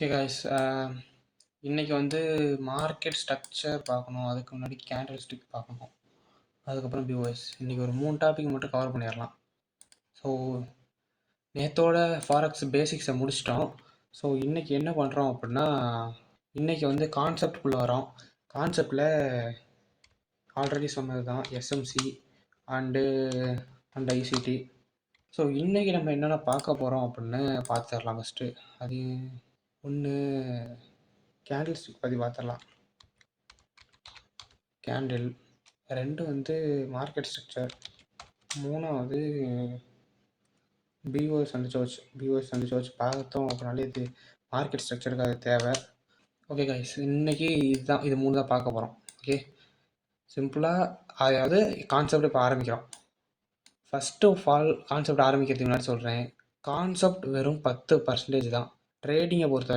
Okay guys, இன்னைக்கு வந்து market structure பார்க்கணும். அதுக்கு முன்னாடி கேண்டில் ஸ்டிக் பார்க்கணும். அதுக்கப்புறம் பிஓஎஸ். இன்னைக்கு ஒரு 3 டாபிக் மட்டும் கவர் பண்ணிடலாம். ஸோ நேற்றோட ஃபாரெக்ஸ் பேசிக்ஸை முடிச்சிட்டோம். ஸோ இன்னைக்கு என்ன பண்ணுறோம் அப்படின்னா, இன்னைக்கு வந்து கான்செப்ட்குள்ளே வரோம். கான்செப்டில் ஆல்ரெடி சொன்னது தான் எஸ்எம்சி அண்டு ஐசிடி. ஸோ இன்றைக்கி நம்ம என்னென்ன பார்க்க போகிறோம் அப்படின்னு பார்த்துடலாம். ஃபஸ்ட்டு அது ஒன்று கேண்டில் ஸ்டிக் பற்றி பார்த்துடலாம். கேண்டில் 2 வந்து மார்க்கெட் ஸ்ட்ரக்சர், 3வது பிஓஎஸ் அண்ட் சர்ச் பார்த்தோம் அப்படின்னாலே இது மார்க்கெட் ஸ்ட்ரக்சருக்கு அது தேவை. ஓகே கைஸ், இன்னைக்கு இது 3 தான் பார்க்க போகிறோம். ஓகே, சிம்பிளாக அதாவது கான்செப்ட் இப்போ ஆரம்பிக்கிறோம். ஃபஸ்ட்டு ஆஃப் ஆல் கான்செப்ட் ஆரம்பிக்கிறதுக்கு முன்னாடி சொல்கிறேன், கான்செப்ட் வெறும் 10% தான். ட்ரேடிங்கை பொறுத்த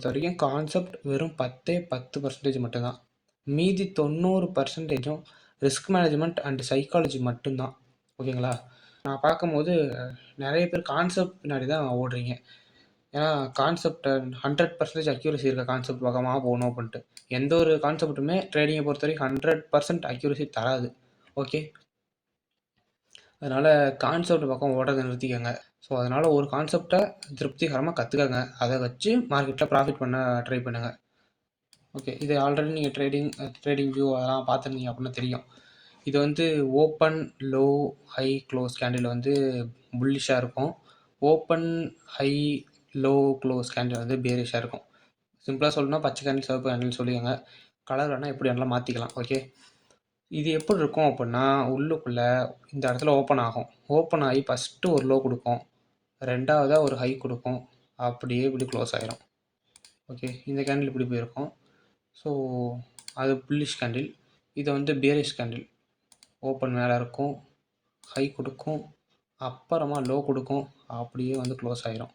வரைக்கும் கான்செப்ட் வெறும் 10% மட்டும்தான். மீதி 90%ம் ரிஸ்க் மேனேஜ்மெண்ட் அண்ட் சைக்காலஜி மட்டும்தான். ஓகேங்களா? நான் பார்க்கும்போது நிறைய பேர் கான்செப்ட் பின்னாடி தான் ஓடுறீங்க. ஏன்னா கான்செப்ட் 100% அக்யூரசி இருக்க கான்செப்ட் பக்கமாக போகணும் அப்படின்ட்டு. எந்த ஒரு கான்செப்ட்டுமே ட்ரேடிங்கை பொறுத்த வரைக்கும் 100% அக்யூரசி தராது. ஓகே, அதனால் கான்செப்ட் பக்கம் ஓடுறதை நிறுத்திக்கோங்க. ஸோ அதனால் ஒரு கான்செப்டை திருப்திகரமாக கற்றுக்கங்க. அதை வச்சு மார்க்கெட்டில் ப்ராஃபிட் பண்ண ட்ரை பண்ணுங்கள். ஓகே, இது ஆல்ரெடி நீங்கள் ட்ரேடிங் வியூ அதெல்லாம் பார்த்துருந்தீங்க அப்படின்னா தெரியும். இது வந்து open low high close candle வந்து புல்லிஷாக இருக்கும். Open high low close candle வந்து பேரிஷாக இருக்கும். சிம்பிளாக சொல்லணும்னா பச்சை கேண்டில் சிவப்பு கேண்டில் சொல்லிக்கோங்க. கலர் வேணால் எப்படி வேணாலும் மாற்றிக்கலாம். ஓகே, இது எப்படி இருக்கும் அப்படின்னா, உள்ளுக்குள்ளே இந்த இடத்துல ஓப்பன் ஆகும். ஓப்பன் ஆகி ஃபஸ்ட்டு ஒரு லோ கொடுக்கும், ரெண்டாவதாக ஒரு ஹை கொடுக்கும், அப்படியே இப்படி க்ளோஸ் ஆகிரும். ஓகே, இந்த கேண்டில் இப்படி போயிருக்கும். ஸோ அது புல்லிஷ் கேண்டில். இதை வந்து பேரிஷ் கேண்டில். ஓப்பன் மேலே இருக்கும், ஹை கொடுக்கும், அப்புறமா லோ கொடுக்கும், அப்படியே வந்து க்ளோஸ் ஆகிரும்.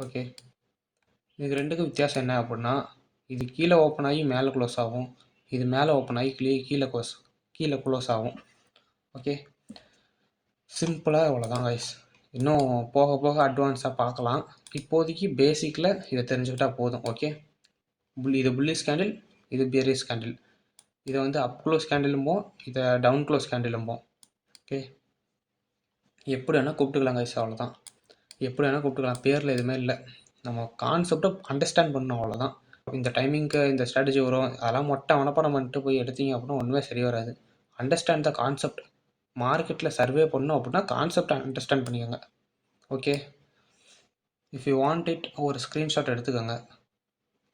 ஓகே, இது ரெண்டுக்கும் வித்தியாசம் என்ன அப்படின்னா, இது கீழே ஓப்பன் ஆகி மேலே க்ளோஸ் ஆகும், இது மேலே ஓப்பன் ஆகி கீழே க்ளோஸ் ஆகும். ஓகே, சிம்பிளாக இவ்வளோதான் கைஸ். இன்னும் போக போக அட்வான்ஸாக பார்க்கலாம். இப்போதைக்கு பேசிக்கில் இதை தெரிஞ்சுக்கிட்டால் போதும். ஓகே, இது புல்லிஷ் கேண்டில், இது பேரிஷ் கேண்டில். இதை வந்து அப் க்ளோஸ் கேண்டிலும்போம், இதை டவுன் க்ளோஸ் கேண்டிலும்போம். ஓகே, எப்படி வேணால் கூப்பிட்டுக்கலாம் கைஸ், அவ்வளோதான். எப்படி வேணால் கூப்பிட்டுக்கலாம், பேரில் எதுவுமே இல்லை. நம்ம கான்செப்டை அண்டர்ஸ்டாண்ட் பண்ணணும், அவ்வளோதான். இந்த டைமிங்க்கு இந்த ஸ்ட்ராட்டஜி வரும், அதெல்லாம் மொட்டை மனப்பாடம் பண்ணிட்டு போய் எடுத்தீங்க அப்படின்னா ஒன்றுமே சரி வராது. Understand the concept. மார்க்கெட்டில் சர்வே பண்ணணும் அப்படின்னா கான்செப்டை அண்டர்ஸ்டாண்ட் பண்ணிக்கோங்க. Okay, if you want it, ஒரு ஸ்க்ரீன்ஷாட் எடுத்துக்கோங்க.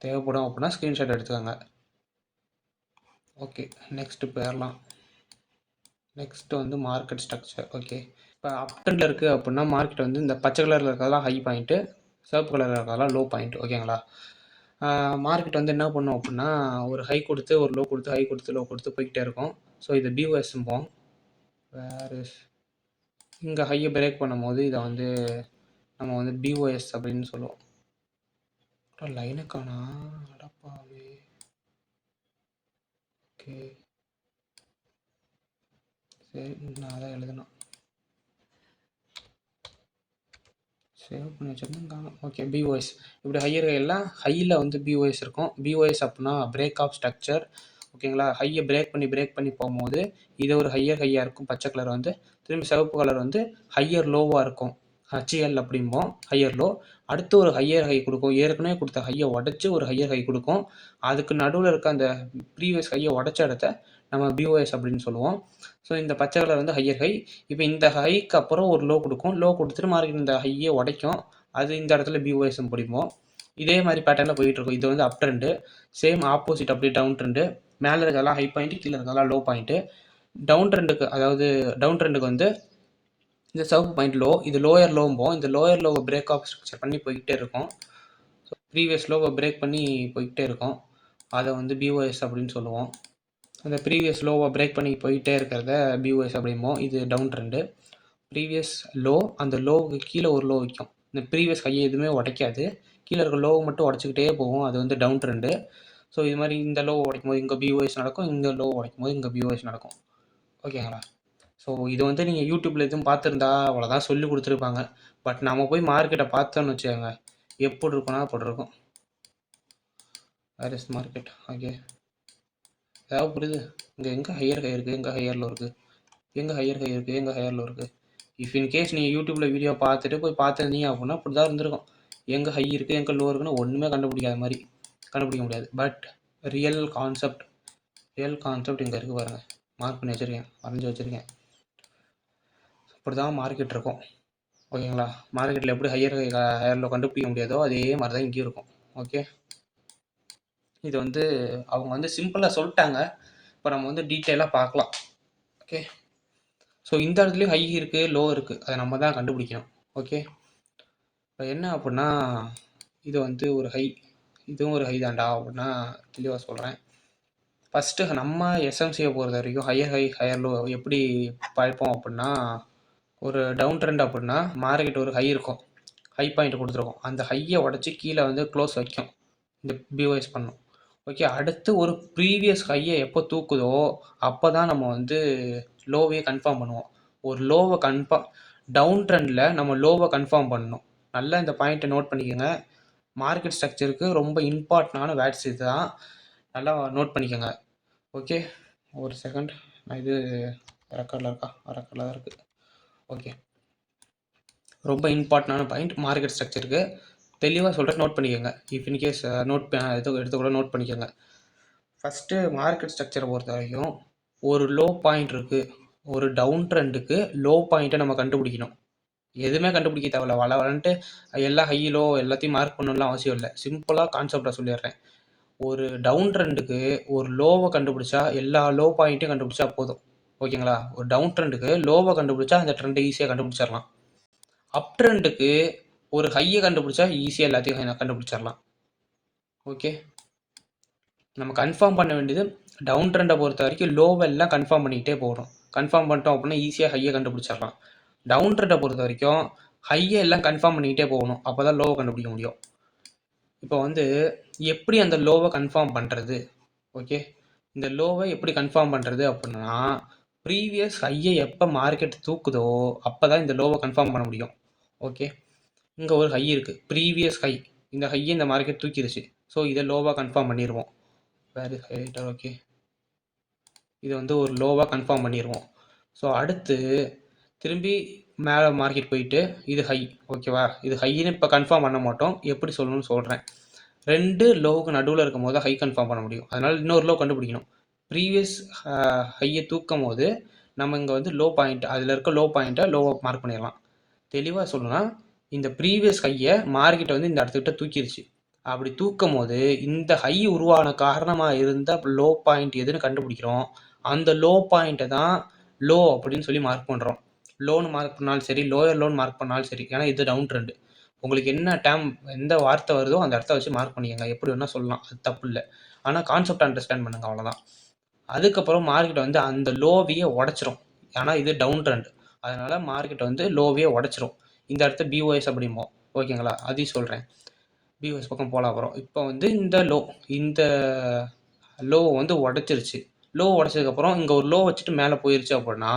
தேவைப்படும் அப்படின்னா ஸ்க்ரீன்ஷாட் எடுத்துக்கோங்க. ஓகே, நெக்ஸ்ட்டு போயிடலாம். நெக்ஸ்ட்டு வந்து மார்க்கெட் ஸ்ட்ரக்சர். ஓகே, இப்போ அப் ட்ரெண்டில் இருக்குது அப்படின்னா மார்க்கெட் வந்து இந்த பச்சை கலரில் இருக்கிறதெல்லாம் ஹை பாயிண்ட்டு, சிவப்பு கலரில் இருக்கிறதெல்லாம் லோ பாயிண்ட். ஓகேங்களா? மார்க்கெட் வந்து என்ன பண்ணும் அப்படின்னா, ஒரு ஹை கொடுத்து ஒரு லோ கொடுத்து ஹை கொடுத்து லோ கொடுத்து போய்கிட்டே இருக்கும். ஸோ இதை பிஓஎஸ்ம்போம். வேறு இங்கே ஹையை பிரேக் பண்ணும்போது இதை வந்து நம்ம வந்து பிஓஎஸ் அப்படின்னு சொல்லுவோம். லைனுக்கானா அடப்பாவே. ஓகே, சரி, நான் அதான் எழுதணும், சேவ் பண்ணி வச்சுருந்தேன். Okay, POS. இப்படி ஹையர் எல்லாம் ஹையில் வந்து பிஓஎஸ் இருக்கும். பிஓஎஸ் அப்படின்னா பிரேக் ஆஃப் ஸ்ட்ரக்சர். ஓகேங்களா? ஹையை பிரேக் பண்ணி போகும்போது இது ஒரு ஹையாக இருக்கும். பச்சை கலர் வந்து திரும்பி சிவப்பு கலர் வந்து ஹையர் லோவாக இருக்கும். ஹச்எல் அப்படிம்போம், ஹையர் லோ. அடுத்து ஒரு ஹையர் ஹை கொடுக்கும். ஏற்கனவே கொடுத்த ஹையை உடச்சி ஒரு ஹையர் ஹை கொடுக்கும். அதுக்கு நடுவில் இருக்க அந்த ப்ரீவியஸ் ஹையை உடச்ச இடத்த நம்ம பிஓஎஸ் அப்படின்னு சொல்லுவோம். ஸோ இந்த பச்சை கலர் வந்து ஹையர் ஹை. இப்போ இந்த ஹைக்கு அப்புறம் ஒரு லோ கொடுக்கும். லோ கொடுத்துட்டு மார்க்கெட் இந்த ஹையை உடைக்கும். அது இந்த இடத்துல பிஓஎஸ் பிடிப்போம். இதே மாதிரி பேட்டர்னில் போயிட்டு இருக்கும். இது வந்து அப் ட்ரெண்டு. சேம் ஆப்போசிட் அப்படியே டவுன் ட்ரெண்டு. மேலே இருக்கலாம் ஹை பாயிண்ட், கீழே இருக்கலாம் லோ பாயிண்ட்டு. டவுன் ட்ரெண்டுக்கு வந்து இந்த சிவப்பு பாயிண்ட் லோ, இது லோயர் லோம்போம். இந்த லோயர் லோவை பிரேக் ஆஃப் ஸ்ட்ரக்சர் பண்ணி போய்கிட்டே இருக்கும். ஸோ ப்ரீவியஸ் லோவை பிரேக் பண்ணி போய்கிட்டே இருக்கும். அதை வந்து பிஓஎஸ் அப்படின்னு சொல்லுவோம். அந்த ப்ரீவியஸ் லோவை பிரேக் பண்ணி போயிட்டே இருக்கிறத பிஓஎஸ் அப்படிம்போம். இது டவுன் ட்ரெண்டு. ப்ரீவியஸ் லோ, அந்த லோவுக்கு கீழே ஒரு லோ வைக்கும். இந்த ப்ரீவியஸ் ஹையை எதுவுமே உடைக்காது, கீழே இருக்க லோவை மட்டும் உடச்சிக்கிட்டே போகும். அது வந்து டவுன் ட்ரெண்டு. ஸோ இது மாதிரி இந்த லோவை உடைக்கும் போது இங்கே பிஓஎஸ் நடக்கும், இந்த லோவை உடைக்கும் போது இங்கே பிஓஎஸ் நடக்கும். ஓகேங்களா? ஸோ இது வந்து நீங்கள் யூடியூப்பில் எதுவும் பார்த்துருந்தா அவ்வளோதான் சொல்லி கொடுத்துருப்பாங்க. பட் நம்ம போய் மார்க்கெட்டை பார்த்தோன்னு வச்சுக்கோங்க, எப்படி இருக்குன்னா அப்படி இருக்கும். Where is market? ஓகே, ஏதாவது புரியுது? இங்கே எங்கே ஹையர் ஹை இருக்குது, எங்கே ஹையர் லோ இருக்குது, எங்கே ஹையர் ஹை இருக்குது, எங்கே ஹையர் லோ இருக்குது. இஃப் இன் கேஸ் நீங்கள் யூடியூப்பில் வீடியோ பார்த்துட்டு போய் பார்த்துருந்தீங்க அப்படின்னா அப்படி தான் இருந்திருக்கும். எங்கே ஹை இருக்குது எங்கே லோ இருக்குன்னு ஒன்றுமே கண்டுபிடிக்காத மாதிரி கண்டுபிடிக்க முடியாது. பட் ரியல் கான்செப்ட் இங்கே இருக்குது பாருங்கள். மார்க் பண்ணி வச்சுருக்கேன், வரைஞ்சி வச்சுருக்கேன். இப்படி தான் மார்க்கெட் இருக்கும். ஓகேங்களா? மார்க்கெட்டில் எப்படி ஹையர் லோ கண்டுபிடிக்க முடியாதோ அதே மாதிரி தான் இங்கேயும் இருக்கும். ஓகே, இது வந்து அவங்க வந்து சிம்பிளாக சொல்லிட்டாங்க. இப்போ நம்ம வந்து டீட்டெயிலாக பார்க்கலாம். ஓகே, ஸோ இந்த இடத்துலையும் ஹை இருக்குது லோ இருக்குது, அதை நம்ம தான் கண்டுபிடிக்கணும். ஓகே, இப்போ என்ன அப்படின்னா இது வந்து ஒரு ஹை, இதுவும் ஒரு ஹை தான்டா அப்படின்னா தெளிவாக சொல்கிறேன். ஃபஸ்ட்டு நம்ம எஸ்எம்சியை பொறுத்த வரைக்கும் ஹையர் லோ எப்படி பார்ப்போம் அப்படின்னா, ஒரு டவுன் ட்ரெண்ட் அப்படின்னா மார்க்கெட் ஒரு ஹை இருக்கும், ஹை பாயிண்ட் கொடுத்துருக்கோம். அந்த ஹையை உடச்சி கீழே வந்து க்ளோஸ் வைக்கும், இந்த பிஓஎஸ் பண்ணும். ஓகே, அடுத்து ஒரு ப்ரீவியஸ் ஹையை எப்போ தூக்குதோ அப்போ தான் நம்ம வந்து லோவையே கன்ஃபார்ம் பண்ணுவோம். ஒரு லோவை டவுன் ட்ரெண்டில் நம்ம லோவை கன்ஃபார்ம் பண்ணணும். நல்லா இந்த பாயிண்ட்டை நோட் பண்ணிக்கோங்க. மார்க்கெட் ஸ்ட்ரக்சருக்கு ரொம்ப இம்பார்ட்டண்டான வேர்ட்ஸ் இது தான், நல்லா நோட் பண்ணிக்கோங்க. ஓகே, ஒரு செகண்ட், நான் இது ரெக்கார்டில் தான் இருக்குது. ஓகே, ரொம்ப இம்பார்ட்டண்டான பாயிண்ட் மார்க்கெட் ஸ்ட்ரக்சருக்கு, தெளிவாக சொல்கிறேன், நோட் பண்ணிக்கோங்க. இஃப் இன்கேஸ் எடுத்து கூட நோட் பண்ணிக்கோங்க. ஃபஸ்ட்டு மார்க்கெட் ஸ்ட்ரக்சரை பொறுத்த வரைக்கும் ஒரு லோ பாயிண்ட் இருக்குது, ஒரு டவுன் ட்ரெண்டுக்கு லோ பாயிண்ட்டை நம்ம கண்டுபிடிக்கணும். எதுவுமே கண்டுபிடிக்க தேவையில்ல, வளன்ட்டு எல்லா ஹை லோ எல்லாத்தையும் மார்க் பண்ணணும்லாம் அவசியம் இல்லை. சிம்பிளாக கான்செப்டாக சொல்லிடுறேன். ஒரு டவுன் ட்ரெண்டுக்கு ஒரு லோவை கண்டுபிடிச்சா எல்லா லோ பாயிண்ட்டையும் கண்டுபிடிச்சா போதும். ஓகேங்களா? ஒரு டவுன் ட்ரெண்டுக்கு லோவை கண்டுபிடிச்சா அந்த ட்ரெண்டை ஈஸியாக கண்டுபிடிச்சிடலாம். அப் ட்ரெண்டுக்கு ஒரு ஹையை கண்டுபிடிச்சா ஈஸியாக எல்லாத்தையும் கண்டுபிடிச்சிடலாம். ஓகே, நம்ம கன்ஃபார்ம் பண்ண வேண்டியது டவுன் ட்ரெண்டை பொறுத்த வரைக்கும் லோவெல்லாம் கன்ஃபார்ம் பண்ணிக்கிட்டே போகணும். கன்ஃபார்ம் பண்ணிட்டோம் அப்படின்னா ஈஸியாக ஹையை கண்டுபிடிச்சிடலாம். டவுன் ட்ரெண்டை பொறுத்த வரைக்கும் ஹையை எல்லாம் கன்ஃபார்ம் பண்ணிக்கிட்டே போகணும், அப்போ தான் லோவை கண்டுபிடிக்க முடியும். இப்போ வந்து எப்படி அந்த லோவை கன்ஃபார்ம் பண்ணுறது? ஓகே, இந்த லோவை எப்படி கன்ஃபார்ம் பண்ணுறது அப்படின்னா, ப்ரீவியஸ் ஹையை எப்போ மார்க்கெட் தூக்குதோ அப்போ தான் இந்த லோவை கன்ஃபார்ம் பண்ண முடியும். ஓகே, இங்கே ஒரு ஹை இருக்குது, ப்ரீவியஸ் ஹை, இந்த ஹையை இந்த மார்க்கெட் தூக்கிடுச்சு. ஸோ இதை லோவாக கன்ஃபார்ம் பண்ணிடுவோம். வேறு ஹைட்டர்? ஓகே, இது வந்து ஒரு லோவாக கன்ஃபார்ம் பண்ணிடுவோம். ஸோ அடுத்து திரும்பி மேலே மார்க்கெட் போயிட்டு இது ஹை, ஓகேவா? இது ஹைன்னு இப்போ கன்ஃபார்ம் பண்ண மாட்டோம், எப்படி சொல்லணும்னு சொல்கிறேன். ரெண்டு லோவுக்கு நடுவில் இருக்கும் போது ஹை கன்ஃபார்ம் பண்ண முடியும். அதனால் இன்னொரு லோ கண்டுபிடிக்கணும். ப்ரீவியஸ் ஹையை தூக்கும் போது நம்ம இங்கே வந்து லோ பாயிண்ட், அதில் இருக்க லோ பாயிண்ட்டை லோவை மார்க் பண்ணிடலாம். தெளிவாக சொல்லணும்னா இந்த ப்ரீவியஸ் ஹையை மார்க்கெட்டை வந்து இந்த இடத்துக்கிட்ட தூக்கிடுச்சு. அப்படி தூக்கும் போது இந்த ஹை உருவான காரணமாக இருந்த லோ பாயிண்ட் எதுன்னு கண்டுபிடிக்கிறோம். அந்த லோ பாயிண்ட்டை தான் லோ அப்படின்னு சொல்லி மார்க் பண்ணுறோம். லோன் மார்க் பண்ணாலும் சரி, லோயர் லோன் மார்க் பண்ணாலும் சரி, ஏன்னா இது டவுன் ட்ரெண்டு. உங்களுக்கு என்ன டேம் எந்த வார்த்தை வருதோ அந்த இடத்த வச்சு மார்க் பண்ணிக்கங்க, எப்படி வேணால் சொல்லலாம், அது தப்பு இல்லை. ஆனால் கான்செப்ட் அண்டர்ஸ்டாண்ட் பண்ணுங்க, அவ்வளோதான். அதுக்கப்புறம் மார்க்கெட் வந்து அந்த லோவையே உடச்சிரும், ஏன்னா இது டவுன் ட்ரெண்ட். அதனால் மார்க்கெட் வந்து லோவையே உடச்சிரும். இந்த இடத்த பிஓஎஸ் அப்படிம்போம். ஓகேங்களா? அதையும் சொல்கிறேன், பிஓஎஸ் பக்கம் போகலாம். அப்புறம் இப்போ வந்து இந்த லோ வந்து உடச்சிருச்சு. லோ உடச்சதுக்கப்புறம் இங்கே ஒரு லோ வச்சுட்டு மேலே போயிருச்சு அப்படின்னா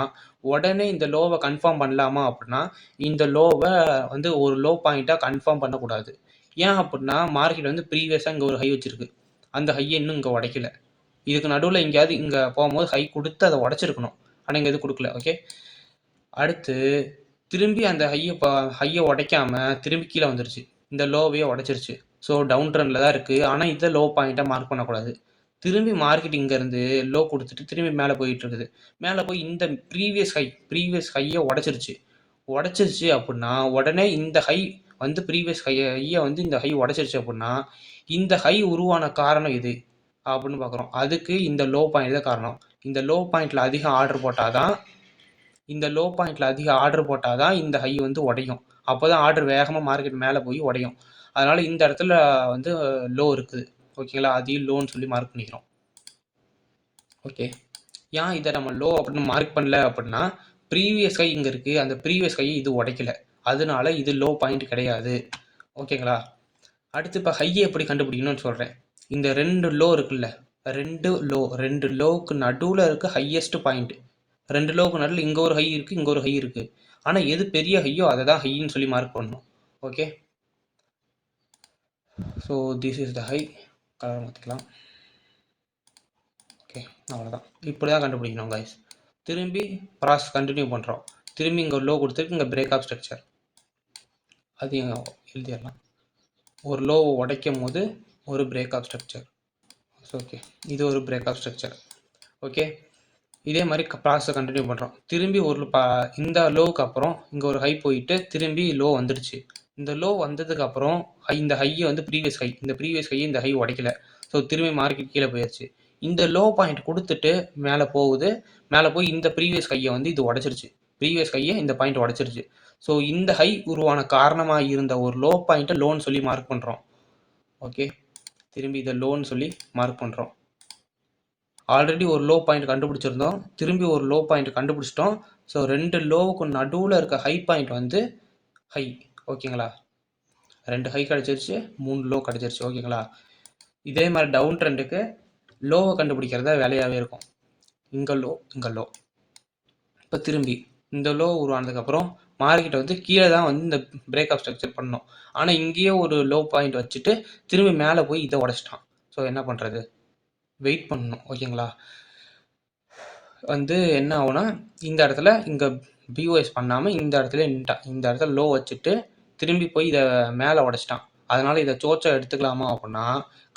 உடனே இந்த லோவை கன்ஃபார்ம் பண்ணலாமா அப்படின்னா இந்த லோவை வந்து ஒரு லோ பாயிண்ட்டாக கன்ஃபார்ம் பண்ணக்கூடாது. ஏன் அப்படின்னா மார்க்கெட் வந்து ப்ரீவியஸாக இங்கே ஒரு ஹை வச்சுருக்கு, அந்த ஹையை இன்னும் இங்கே உடைக்கல. இதுக்கு நடுவில் எங்கேயாவது இங்கே போகும்போது ஹை கொடுத்து அதை உடச்சிருக்கணும், ஆனால் இங்கே எதுவும் கொடுக்கல. ஓகே, அடுத்து திரும்பி அந்த ஹையை உடைக்காமல் திரும்பி கீழே வந்துருச்சு, இந்த லோவையே உடைச்சிருச்சு. ஸோ டவுன் ட்ரெண்டில் தான் இருக்குது, ஆனால் இதை லோ பாயிண்ட்டாக மார்க் பண்ணக்கூடாது. திரும்பி மார்க்கெட் இங்கேருந்து லோ கொடுத்துட்டு திரும்பி மேலே போயிட்டு இருக்குது. மேலே போய் இந்த ப்ரீவியஸ் ஹையை உடச்சிருச்சு அப்படின்னா உடனே இந்த ஹை வந்து ப்ரீவியஸ் ஹையை வந்து இந்த ஹை உடச்சிருச்சு அப்படின்னா இந்த ஹை உருவான காரணம் இது அப்படின்னு பார்க்குறோம். அதுக்கு இந்த லோ பாயிண்ட் தான் காரணம். இந்த லோ பாயிண்டில் அதிகம் ஆர்டர் போட்டால் தான் இந்த ஹை வந்து உடையும். அப்போ தான் ஆர்டர் வேகமாக மார்க்கெட் மேலே போய் உடையும். அதனால் இந்த இடத்துல வந்து லோ இருக்குது. ஓகேங்களா? அதையும் லோன்னு சொல்லி மார்க் பண்ணிக்கிறோம். ஓகே, ஏன் இதை நம்ம லோ அப்படின்னு மார்க் பண்ணல அப்படின்னா ப்ரீவியஸ் ஹை இங்கே இருக்குது, அந்த ப்ரீவியஸ் ஹையை இது உடைக்கல, அதனால இது லோ பாயிண்ட் கிடையாது. ஓகேங்களா? அடுத்து இப்போ ஹையை எப்படி கண்டுபிடிக்கணும்னு சொல்கிறேன். இந்த ரெண்டு லோ இருக்குல்ல, ரெண்டு லோவுக்கு நடுவில் இருக்க ஹையஸ்ட் பாயிண்ட். ரெண்டு லோவுக்கு நடுவில் இங்கே ஒரு ஹை இருக்குது, இங்கே ஒரு ஹை இருக்குது. ஆனால் எது பெரிய ஹையோ அதை தான் ஹைன்னு சொல்லி மார்க் பண்ணணும். Okay, so this is the high. Colour மாற்றிக்கலாம். ஓகே, அவ்வளோதான். இப்படி தான் கண்டுபிடிக்கணும் கைஸ். திரும்பி ப்ராசஸ் கண்டினியூ பண்ணுறோம். திரும்பி இங்கே லோ கொடுத்துட்டு இங்கே பிரேக் ஆஃப் ஸ்ட்ரக்சர் அதையும் எழுதிடலாம். ஒரு லோவை உடைக்கும் போது ஒரு பிரேக் ஆஃப் ஸ்ட்ரக்சர். ஓகே, இது ஒரு பிரேக் ஆஃப் ஸ்ட்ரக்சர். ஓகே, இதே மாதிரி ப்ராசஸை கண்டினியூ பண்ணுறோம். திரும்பி ஒரு இந்த லோவுக்கு அப்புறம் இங்கே ஒரு ஹை போயிட்டு திரும்பி லோ வந்துடுச்சு. இந்த லோ வந்ததுக்கப்புறம் இந்த ஹையை வந்து ப்ரீவியஸ் ஹை, இந்த ப்ரீவியஸ் ஹையை இந்த ஹை உடைக்கல. ஸோ திரும்பி மார்க்கெட் கீழே போயிடுச்சு. இந்த லோ பாயிண்ட் கொடுத்துட்டு மேலே போகுது. மேலே போய் இந்த ப்ரீவியஸ் ஹையை வந்து இது உடச்சிருச்சு. ப்ரீவியஸ் ஹையை இந்த பாயிண்ட் உடச்சிருச்சு. ஸோ இந்த ஹை உருவான காரணமாக இருந்த ஒரு லோ பாயிண்ட்டை லோன்னு சொல்லி மார்க் பண்ணுறோம். ஓகே, திரும்பி இதை லோன்னு சொல்லி மார்க் பண்ணுறோம். ஆல்ரெடி ஒரு லோ பாயிண்ட் கண்டுபிடிச்சிருந்தோம். திரும்பி ஒரு லோ பாயிண்ட் கண்டுபிடிச்சிட்டோம். ஸோ 2 லோவுக்கு நடுவில் இருக்க ஹை பாயிண்ட் வந்து ஹை. ஓகேங்களா, 2 ஹை கிடச்சிருச்சு, 3 லோ கிடச்சிருச்சு. ஓகேங்களா, இதே மாதிரி டவுன் ட்ரெண்டுக்கு லோவை கண்டுபிடிக்கிறதா வேலையாகவே இருக்கும். இங்கே லோ, இங்கே லோ. இப்போ திரும்பி இந்த லோ உருவானதுக்கப்புறம் மார்க்கெட்டை வந்து கீழே தான் வந்து இந்த பிரேக் ஆஃப் ஸ்ட்ரக்சர் பண்ணணும். ஆனால் இங்கேயே ஒரு லோ பாயிண்ட் வச்சுட்டு திரும்பி மேலே போய் இதை உடச்சிட்டான். ஸோ என்ன பண்ணுறது, வெயிட் பண்ணணும். ஓகேங்களா, வந்து என்ன ஆகும்னா இந்த இடத்துல இங்கே பிஓஎஸ் பண்ணாமல் இந்த இடத்துல நின்ட்டான். இந்த இடத்துல லோ வச்சுட்டு திரும்பி போய் இதை மேலே உடச்சிட்டான். அதனால் இதை சோச்சா எடுத்துக்கலாமா அப்படின்னா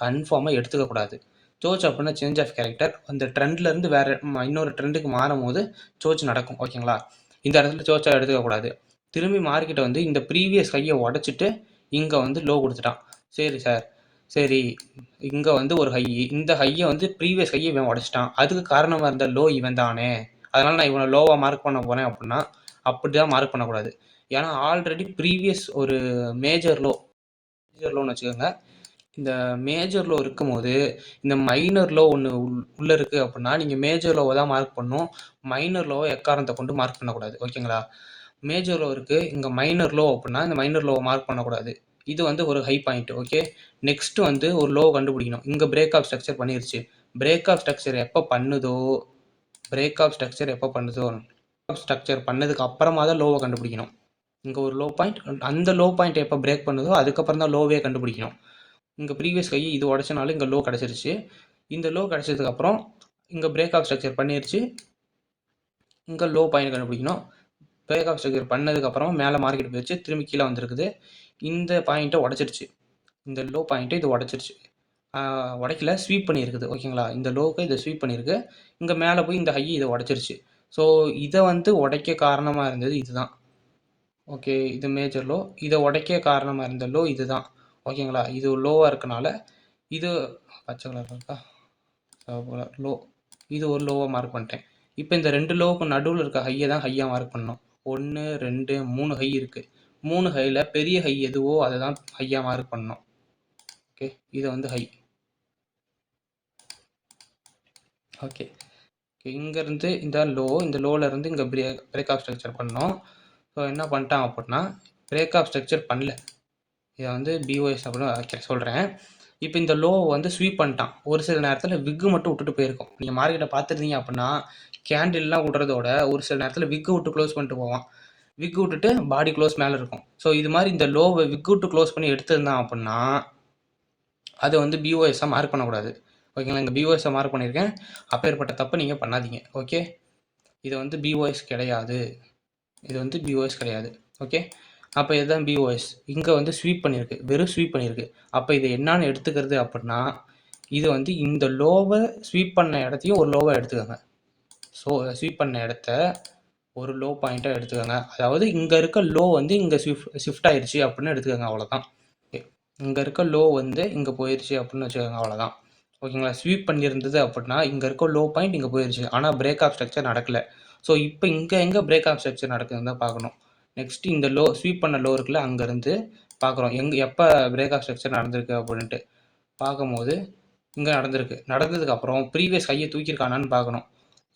கன்ஃபார்மாக எடுத்துக்கக்கூடாது. சோச் அப்படின்னா சேஞ்ச் ஆஃப் கேரக்டர். அந்த ட்ரெண்ட்லேருந்து வேறு இன்னொரு ட்ரெண்டுக்கு மாறும் போது சோச் நடக்கும். ஓகேங்களா, இந்த இடத்துல சோச்சா எடுத்துக்கக்கூடாது. திரும்பி மார்க்கெட்டை வந்து இந்த ப்ரீவியஸ் ஹையை உடச்சிட்டு இங்கே வந்து லோ கொடுத்துட்டான். சரி சார், சரி, இங்கே வந்து ஒரு ஹை, இந்த ஹையை வந்து ப்ரீவியஸ் ஹையை இவன் உடச்சிட்டான். அதுக்கு காரணமாக இருந்த லோ இவன் தானே, அதனால் நான் இவனை லோவாக மார்க் பண்ண போகிறேன் அப்படின்னா அப்படி தான் மார்க் பண்ணக்கூடாது. ஏன்னா ஆல்ரெடி ப்ரீவியஸ் ஒரு மேஜர் லோன்னு வச்சுக்கோங்க. இந்த மேஜர் லோ இருக்கும்போது இந்த மைனர் லோ ஒன்று உள்ளே இருக்குது அப்படின்னா நீங்கள் மேஜர் லோவை தான் மார்க் பண்ணணும். மைனர் லோவை எக்காரணத்தை கொண்டு மார்க் பண்ணக்கூடாது. ஓகேங்களா, மேஜர் லோ இருக்குது, இங்கே மைனர் லோ அப்படின்னா இந்த மைனர் லோவை மார்க் பண்ணக்கூடாது. இது வந்து ஒரு ஹை பாயிண்ட். ஓகே, நெக்ஸ்ட் வந்து ஒரு லோ கண்டுபிடிக்கணும். இங்கே பிரேக் ஆஃப் ஸ்ட்ரக்சர் பண்ணிருச்சு. பிரேக் ஆஃப் ஸ்ட்ரக்சர் எப்போ பண்ணுதோ ஸ்ட்ரக்சர் பண்ணதுக்கு அப்புறமா தான் லோவை கண்டுபிடிக்கணும். இங்கே ஒரு லோ பாயிண்ட், அந்த லோ பாயிண்ட் எப்போ பிரேக் பண்ணுதோ அதுக்கப்புறம் தான் லோவே கண்டுபிடிக்கணும். இங்கே ப்ரீவியஸ் ஹை இது உடச்சனாலும் இங்கே லோ கிடச்சிருச்சு. இந்த லோ கிடச்சதுக்கப்புறம் இங்கே பிரேக் ஆஃப் ஸ்ட்ரக்சர் பண்ணிருச்சு. இங்கே லோ பாயிண்ட் கண்டுபிடிக்கணும். பிரேக் ஆஃப் ஸ்ட்ரக்சர் பண்ணதுக்கப்புறம் மேலே மார்க்கெட் போயிடுச்சு, திரும்பி கீழே வந்திருக்குது. இந்த பாயிண்ட்டை உடச்சிருச்சு. இந்த லோ பாயிண்ட்டை இது உடச்சிருச்சு. உடைக்கல, ஸ்வீப் பண்ணியிருக்குது. ஓகேங்களா, இந்த லோவுக்கு இதை ஸ்வீப் பண்ணியிருக்கு. இங்கே மேலே போய் இந்த ஹை இதை உடச்சிருச்சு. ஸோ இதை வந்து உடைக்க காரணமாக இருந்தது இதுதான். ஓகே, இது மேஜர் லோ. இதை உடைக்க காரணமாக இருந்த லோ இதுதான். ஓகேங்களா, இது லோவாக இருக்கனால இது பச்சை கலர் இருக்கா, லோ, இது ஒரு லோவாக மார்க் பண்ணிட்டேன். இப்போ இந்த 2 லோவுக்கு நடுவில் இருக்க ஹையை தான் ஹையாக மார்க் பண்ணணும். 1 2 3 ஹை இருக்குது. 3 ஹையில் பெரிய ஹை எதுவோ அதை தான் ஹையாக மார்க் பண்ணணும். ஓகே, இது வந்து ஹை. ஓகே, இங்கேருந்து இந்த லோவிலேருந்து இங்கே பிரேக் ஆஃப் ஸ்ட்ரக்சர் பண்ணோம். ஸோ என்ன பண்ணிட்டான் அப்படின்னா பிரேக் ஆஃப் ஸ்ட்ரக்சர் பண்ணல. இதை வந்து பிஓஎஸ் அப்படின்னு சொல்கிறேன். இப்போ இந்த லோ வந்து ஸ்வீப் பண்ணிட்டான். ஒரு சில நேரத்தில் விக்கு மட்டும் விட்டுட்டு போயிருக்கும். நீங்கள் மார்க்கெட்டை பார்த்துருந்தீங்க அப்படின்னா கேண்டில்லாம் விட்றதோட ஒரு சில நேரத்தில் விக்கு விட்டு க்ளோஸ் பண்ணிட்டு போவான். விக்கு விட்டுட்டு பாடி க்ளோஸ் மேலே இருக்கும். ஸோ இது மாதிரி இந்த லோவை விக்கு விட்டு க்ளோஸ் பண்ணி எடுத்திருந்தான் அப்படின்னா அதை வந்து பிஓஎஸ்ஸாக மார்க் பண்ணக்கூடாது. ஓகேங்களா, இங்கே பிஓஎஸ்ஸை மார்க் பண்ணியிருக்கேன். அப்பேற்பட்ட தப்பு நீங்கள் பண்ணாதீங்க. ஓகே, இது வந்து பிஓஎஸ் கிடையாது. ஓகே, அப்போ இதுதான் பிஓஎஸ். இங்கே வந்து ஸ்வீப் பண்ணியிருக்கு, வெறும் ஸ்வீப் பண்ணியிருக்கு. அப்போ இதை என்னான்னு எடுத்துக்கிறது அப்படின்னா இது வந்து இந்த லோவை ஸ்வீப் பண்ண இடத்தையும் ஒரு லோவை எடுத்துக்கோங்க. ஸோ ஸ்வீப் பண்ண இடத்த ஒரு லோ பாயிண்ட்டாக எடுத்துக்கோங்க. அதாவது இங்கே இருக்க லோ வந்து இங்கே ஷிஃப்ட் ஆயிடுச்சு அப்படின்னு எடுத்துக்கோங்க, அவ்வளோதான். இங்கே இருக்க லோ வந்து இங்கே போயிடுச்சு அப்படின்னு வச்சுக்கோங்க, அவ்வளோதான். ஓகேங்களா, ஸ்வீப் பண்ணியிருந்தது அப்படின்னா இங்கே இருக்க லோ பாயிண்ட் இங்கே போயிடுச்சு, ஆனால் பிரேக் ஆஃப் ஸ்ட்ரக்சர் நடக்கலை. ஸோ இப்போ இங்கே எங்கே பிரேக் ஆஃப் ஸ்ட்ரக்சர் நடக்குதுன்னு தான் பார்க்கணும். நெக்ஸ்ட்டு இந்த லோ ஸ்வீப் பண்ண லோ இருக்குல்ல, அங்கேருந்து பார்க்குறோம் எப்போ பிரேக் ஆஃப் ஸ்ட்ரக்சர் நடந்திருக்கு அப்படின்ட்டு பார்க்கும்போது இங்கே நடந்ததுக்கப்புறம் ப்ரீவியஸ் ஹையை தூக்கியிருக்கானான்னு பார்க்கணும்.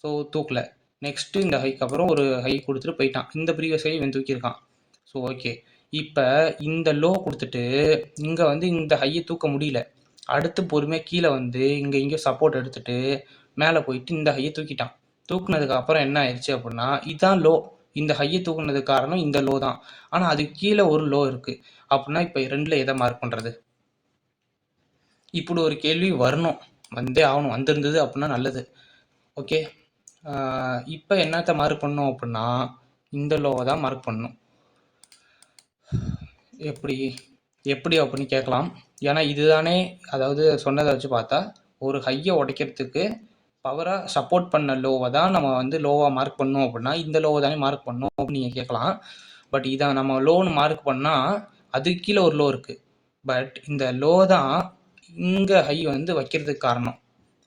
ஸோ தூக்கலை. நெக்ஸ்ட்டு இந்த ஹைக்கு அப்புறம் ஒரு ஹை கொடுத்துட்டு போயிட்டான். இந்த ப்ரீவியஸ் ஹை இவன் தூக்கியிருக்கான். ஸோ ஓகே, இப்போ இந்த லோ கொடுத்துட்டு இங்கே வந்து இந்த ஹையை தூக்க முடியல. அடுத்து பொறுமையாக கீழே வந்து இங்கே சப்போர்ட் எடுத்துகிட்டு மேலே போயிட்டு இந்த ஹையை தூக்கிட்டான். தூக்குனதுக்கு அப்புறம் என்ன ஆயிடுச்சு அப்படின்னா இதுதான் லோ. இந்த ஹையை தூக்குனதுக்கு காரணம் இந்த லோ தான். ஆனால் அதுக்கு கீழே ஒரு லோ இருக்குது அப்படின்னா இப்போ 2ல் எதை மார்க் பண்ணுறது? இப்படி ஒரு கேள்வி வரணும், வந்தே ஆகணும். வந்திருந்தது அப்படின்னா நல்லது. ஓகே, இப்போ என்னத்தை மார்க் பண்ணணும் அப்படின்னா இந்த லோவை தான் மார்க் பண்ணணும். எப்படி எப்படி அப்படின்னு கேட்கலாம். ஏன்னா இதுதானே, அதாவது சொன்னதை வச்சு பார்த்தா ஒரு ஹையை உடைக்கிறதுக்கு பவராக சப்போர்ட் பண்ண லோவை தான் நம்ம வந்து லோவாக மார்க் பண்ணோம் அப்படின்னா இந்த லோவை தானே மார்க் பண்ணோம் அப்படின்னு நீங்கள் கேட்கலாம். பட் இதை நம்ம லோன்னு மார்க் பண்ணால் அதுக்கு கீழே ஒரு லோ இருக்குது. பட் இந்த லோ தான் இங்கே ஹை வந்து வைக்கிறதுக்கு காரணம்.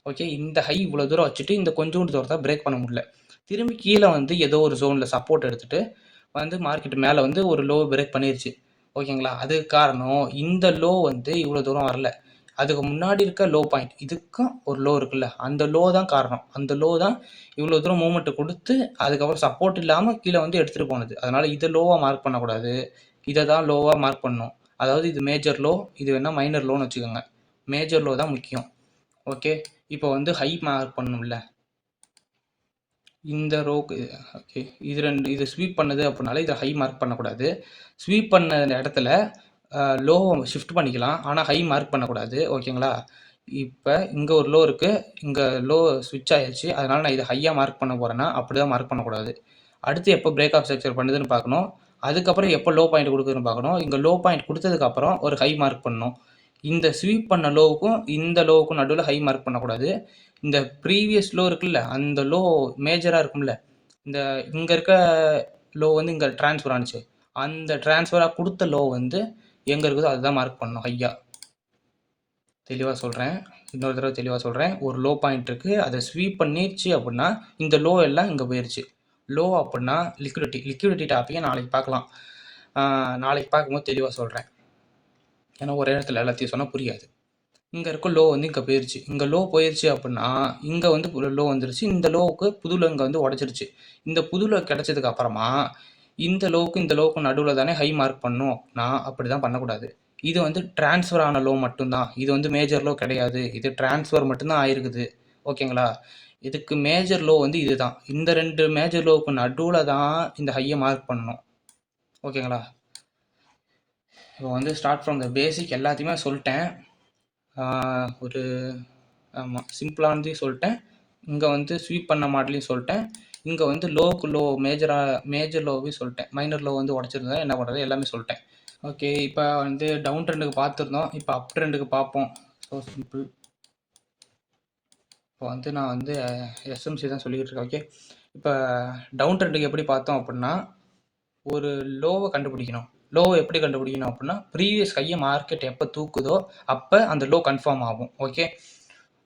ஓகே, இந்த ஹை இவ்வளோ தூரம் வச்சுட்டு இந்த கொஞ்சோண்டு தூரத்தை பிரேக் பண்ண முடியல. திரும்பி கீழே வந்து ஏதோ ஒரு ஜோனில் சப்போர்ட் எடுத்துகிட்டு வந்து மார்க்கெட் மேலே வந்து ஒரு லோ பிரேக் பண்ணிருச்சு. ஓகேங்களா, அதுக்கு காரணம் இந்த லோ வந்து இவ்வளோ தூரம் வரல. அதுக்கு முன்னாடி இருக்க லோ பாயிண்ட், இதுக்கும் ஒரு லோ இருக்குல்ல, அந்த லோ தான் காரணம். அந்த லோ தான் இவ்வளோ தூரம் மூமெண்ட்டை கொடுத்து அதுக்கப்புறம் சப்போர்ட் இல்லாமல் கீழே வந்து எடுத்துகிட்டு போனது. அதனால் இதை லோவாக மார்க் பண்ணக்கூடாது, இதை தான் லோவாக மார்க் பண்ணணும். அதாவது இது மேஜர் லோ, இது வேணால் மைனர் லோன்னு வச்சுக்கோங்க. மேஜர் லோ தான் முக்கியம். ஓகே, இப்போ வந்து ஹை மார்க் பண்ணணும்ல இந்த ரோக்கு. ஓகே, இது ஸ்வீப் பண்ணுது அப்படின்னால இதை ஹை மார்க் பண்ணக்கூடாது. ஸ்வீப் பண்ண இடத்துல லோ ஷிஃப்ட் பண்ணிக்கலாம், ஆனால் ஹை மார்க் பண்ணக்கூடாது. ஓகேங்களா, இப்போ இங்கே ஒரு லோ இருக்குது, இங்கே லோ ஸ்விட்ச் ஆயிடுச்சு, அதனால் நான் இதை ஹையாக மார்க் பண்ண போகிறேன்னா அப்படி தான் மார்க் பண்ணக்கூடாது. அடுத்து எப்போ பிரேக் ஆஃப் ஸ்ட்ரக்சர் பண்ணுதுன்னு பார்க்கணும். அதுக்கப்புறம் எப்போ லோ பாயிண்ட் கொடுக்குதுன்னு பார்க்கணும். இங்கே லோ பாயிண்ட் கொடுத்ததுக்கப்புறம் ஒரு ஹை மார்க் பண்ணணும். இந்த ஸ்வீப் பண்ண லோவுக்கும் இந்த லோவுக்கும் நடுவில் ஹை மார்க் பண்ணக்கூடாது. இந்த ப்ரீவியஸ் லோ இருக்குல்ல, அந்த லோ மேஜராக இருக்கும்ல, இந்த இங்கே இருக்க லோ வந்து இங்கே ட்ரான்ஸ்ஃபர் ஆனிச்சு, அந்த ட்ரான்ஸ்ஃபராக கொடுத்த லோ வந்து எங்கே இருக்குதோ அதுதான் மார்க் பண்ணணும் ஹையாக. தெளிவாக சொல்கிறேன், இன்னொரு தடவை தெளிவாக சொல்கிறேன். ஒரு லோ பாயிண்ட் இருக்குது, அதை ஸ்வீப் பண்ணிடுச்சு அப்படின்னா இந்த லோ எல்லாம் இங்கே போயிடுச்சு. லோ அப்படின்னா லிக்விடிட்டி டாப்பிக்கை நாளைக்கு பார்க்கலாம். நாளைக்கு பார்க்கும்போது தெளிவாக சொல்கிறேன், ஏன்னா ஒரே இடத்துல எல்லாத்தையும் சொன்னால் புரியாது. இங்கே இருக்க லோ வந்து இங்கே போயிடுச்சு. இங்கே லோ போயிடுச்சு அப்படின்னா இங்கே வந்து லோ வந்துருச்சு. இந்த லோவுக்கு புது லோ இங்கே வந்து உடச்சிருச்சு. இந்த புது லோ கிடச்சதுக்கு அப்புறமா இந்த லோவுக்கும் நடுவில் தானே ஹை மார்க் பண்ணும் அப்படின்னா அப்படி தான் பண்ணக்கூடாது. இது வந்து டிரான்ஸ்ஃபர் ஆன லோ மட்டும்தான், இது வந்து மேஜர் லோ கிடையாது. இது டிரான்ஸ்ஃபர் மட்டும்தான் ஆயிருக்குது. ஓகேங்களா, இதுக்கு மேஜர் லோ வந்து இதுதான். இந்த ரெண்டு மேஜர் லோவுக்கு நடுவில் தான் இந்த ஹையை மார்க் பண்ணணும். ஓகேங்களா, இப்போ வந்து ஸ்டார்ட் ஃப்ரம் த பேசிக் எல்லாத்தையுமே சொல்லிட்டேன். ஒரு ஆமாம் சிம்பிளானதையும் சொல்லிட்டேன். இங்கே வந்து ஸ்வீப் பண்ண மாடலையும் சொல்லிட்டேன். இங்கே வந்து லோக்கு லோ மேஜர் லோவையும் சொல்லிட்டேன். மைனர் லோ வந்து உடச்சிருந்தா என்ன பண்ணுறது எல்லாமே சொல்லிட்டேன். ஓகே, இப்போ வந்து டவுன் ட்ரெண்டுக்கு பார்த்துருந்தோம், இப்போ அப் ட்ரெண்டுக்கு பார்ப்போம். So simple. இப்போ வந்து நான் வந்து எஸ்எம்சி தான் சொல்லிக்கிட்டு இருக்கேன். ஓகே, இப்போ டவுன் ட்ரெண்டுக்கு எப்படி பார்த்தோம் அப்படின்னா ஒரு லோவை கண்டுபிடிக்கணும். லோவை எப்படி கண்டுபிடிக்கணும் அப்படின்னா ப்ரீவியஸ் ஹையை மார்க்கெட் எப்போ தூக்குதோ அப்போ அந்த லோ கன்ஃபார்ம் ஆகும். ஓகே,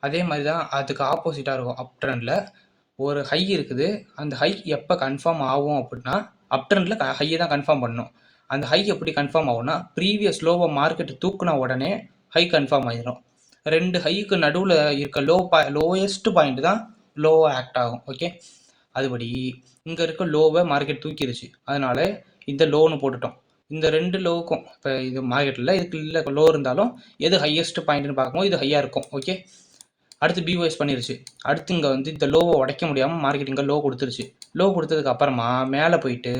அதே மாதிரி தான் அதுக்கு ஆப்போசிட்டாக இருக்கும். அப் ட்ரெண்டில் ஒரு ஹை இருக்குது, அந்த ஹை எப்போ கன்ஃபார்ம் ஆகும் அப்படின்னா அப் ட்ரெண்டில் ஹையை தான் கன்ஃபார்ம் பண்ணணும். அந்த ஹை எப்படி கன்ஃபார்ம் ஆகும்னா ப்ரீவியஸ் லோவை மார்க்கெட் தூக்குன உடனே ஹை கன்ஃபார்ம் ஆகிடும். ரெண்டு ஹைக்கு நடுவில் இருக்க லோயஸ்ட் பாயிண்ட் தான் லோவாக ஆக்ட் ஆகும். ஓகே, அதுபடி இங்கே இருக்க லோவை மார்க்கெட் தூக்கிடுச்சு, அதனால இந்த லோன்னு போட்டுட்டோம். இந்த ரெண்டு லோவுக்கும் இப்போ இது மார்க்கெட்டில் இதுக்கு இல்லை லோ இருந்தாலும் எது ஹையஸ்ட் பாயிண்ட்னு பார்க்கும்போது இது ஹையாக இருக்கும். ஓகே, அடுத்து பிஓஎஸ் பண்ணிருச்சு. அடுத்து இங்கே வந்து இந்த லோவை உடைக்க முடியாமல் மார்க்கெட் இங்கே லோ கொடுத்துருச்சு. லோ கொடுத்ததுக்கு அப்புறமா மேலே போயிட்டு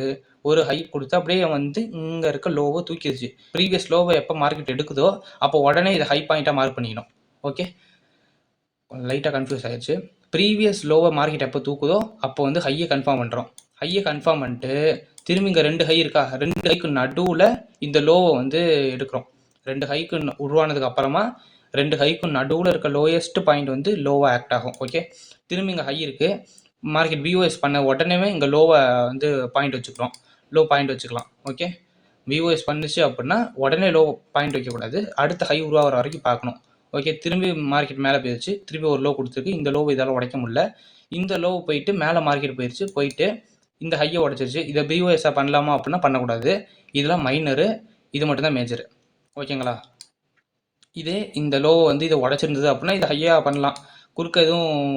ஒரு ஹை கொடுத்து அப்படியே வந்து இங்கே இருக்க லோவை தூக்கிடுச்சு. ப்ரீவியஸ் லோவை எப்போ மார்க்கெட் எடுக்குதோ அப்போ உடனே இதை ஹை பாயிண்ட்டாக மார்க் பண்ணிக்கணும். ஓகே, லைட்டாக கன்ஃபியூஸ் ஆயிடுச்சு. ப்ரீவியஸ் லோவை மார்க்கெட் எப்போ தூக்குதோ அப்போ வந்து ஹையை கன்ஃபார்ம் பண்ணுறோம். ஹையை கன்ஃபார்ம் பண்ணிட்டு திரும்பி இங்கே ரெண்டு ஹை இருக்கா, ரெண்டு ஹைக்கு நடுவில் இந்த லோவை வந்து எடுக்கிறோம். ரெண்டு ஹைக்கு உருவானதுக்கு அப்புறமா ரெண்டு ஹைக்கும் நடுவில் இருக்க லோயஸ்ட் பாயிண்ட் வந்து லோவாக ஆக்ட் ஆகும். ஓகே, திரும்பி இங்கே ஹை இருக்குது, மார்க்கெட் பிஓஎஸ் பண்ண உடனே இங்கே லோவை வந்து பாயிண்ட் வச்சுக்கிறோம், லோ பாயிண்ட் வச்சுக்கலாம். ஓகே, பிஓஎஸ் பண்ணிச்சு அப்படின்னா உடனே லோ பாயிண்ட் வைக்கக்கூடாது, அடுத்த ஹை உருவாகிற வரைக்கும் பார்க்கணும். ஓகே, திரும்பி மார்க்கெட் மேலே போயிடுச்சு, திரும்பி ஒரு லோ கொடுத்துருக்கு, இந்த லோவை இதால் உடைக்க முடியல, இந்த லோ போயிட்டு மேலே மார்க்கெட் போயிடுச்சு, போயிட்டு இந்த ஹையை உடச்சிருச்சு. இதை பிஓஎஸ்ஸாக பண்ணலாமா அப்படின்னா பண்ணக்கூடாது, இதெல்லாம் மைனரு, இது மட்டும்தான் மேஜரு. ஓகேங்களா, இதே இந்த லோ வந்து இதை உடச்சிருந்தது அப்படின்னா இதை ஹையாக பண்ணலாம். குறுக்க எதுவும்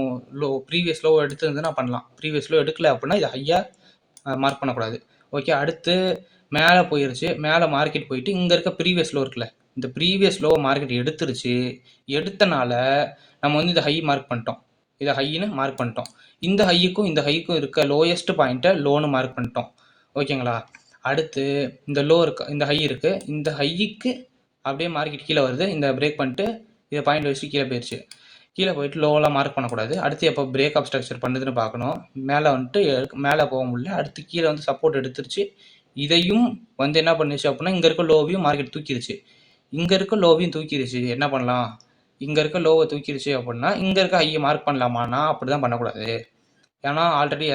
லோ ப்ரீவியஸ் லோ எடுத்துருந்ததுன்னா பண்ணலாம், ப்ரீவியஸ் லோ எடுக்கல அப்படின்னா இதை ஹையாக மார்க் பண்ணக்கூடாது. ஓகே, அடுத்து மேலே போயிடுச்சு, மேலே மார்க்கெட் போயிட்டு இங்கே இருக்க ப்ரீவியஸ் லோ இருக்குல்ல, இந்த ப்ரீவியஸ் லோ மார்க்கெட் எடுத்துருச்சு, எடுத்தனால நம்ம வந்து இதை ஹை மார்க் பண்ணிட்டோம், இதை ஹைன்னு மார்க் பண்ணிட்டோம். இந்த ஹைக்கும் இருக்க லோயஸ்ட் பாயிண்ட்டை லோன்னு மார்க் பண்ணிட்டோம். ஓகேங்களா, அடுத்து இந்த லோ இருக்கு, இந்த ஹை இருக்குது, இந்த ஹைக்கு அப்படியே மார்க்கெட் கீழே வருது, இந்த பிரேக் பண்ணிட்டு இதை பாயிண்ட் வச்சு கீழே போயிடுச்சு. கீழே போயிட்டு லோவெலாம் மார்க் பண்ணக்கூடாது. அடுத்து எப்போ பிரேக் அப் ஸ்ட்ரக்சர் பண்ணுதுன்னு பார்க்கணும். மேலே வந்துட்டு மேலே போக முடியல. அடுத்து கீழே வந்து சப்போர்ட் எடுத்துருச்சு. இதையும் வந்து என்ன பண்ணுச்சு அப்படின்னா இங்கே இருக்க லோவையும் மார்க்கெட் தூக்கிடுச்சு. இங்கே இருக்க லோவையும் தூக்கிடுச்சு. என்ன பண்ணலாம்? இங்கே இருக்க லோவை தூக்கிடுச்சு அப்படின்னா இங்கே இருக்க ஹையை மார்க் பண்ணலாமான்னா அப்படி தான் பண்ணக்கூடாது. ஏன்னா ஆல்ரெடி